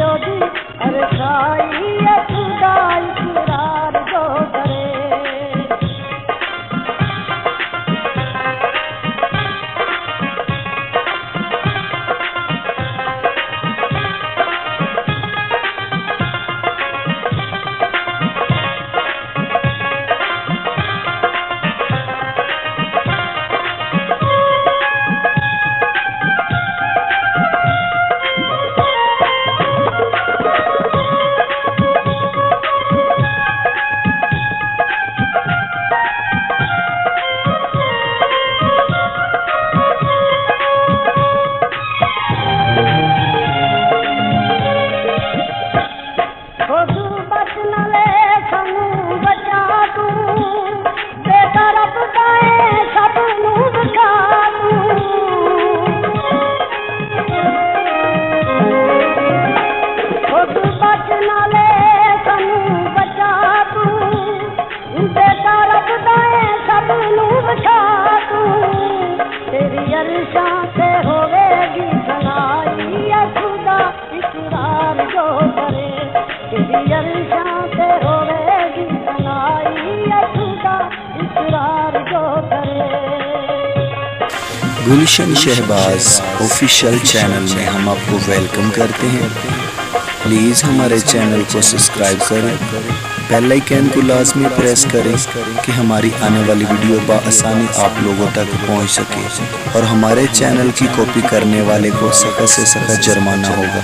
योगी अरे खाई खुदा इकरार जो करे। गुलशन शहबाज ऑफिशियल चैनल में हम आपको वेलकम करते हैं। प्लीज़ हमारे चैनल को सब्सक्राइब करें, बेल आइकन को लाजमी प्रेस करें कि हमारी आने वाली वीडियो बआसानी आप लोगों तक पहुंच सके और हमारे चैनल की कॉपी करने वाले को सख्त से सख्त जुर्माना होगा।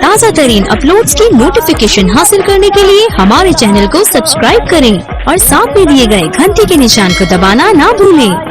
ताज़ा तरीन अपलोड्स की नोटिफिकेशन हासिल करने के लिए हमारे चैनल को सब्सक्राइब करें और साथ में दिए गए घंटी के निशान को दबाना ना भूलें।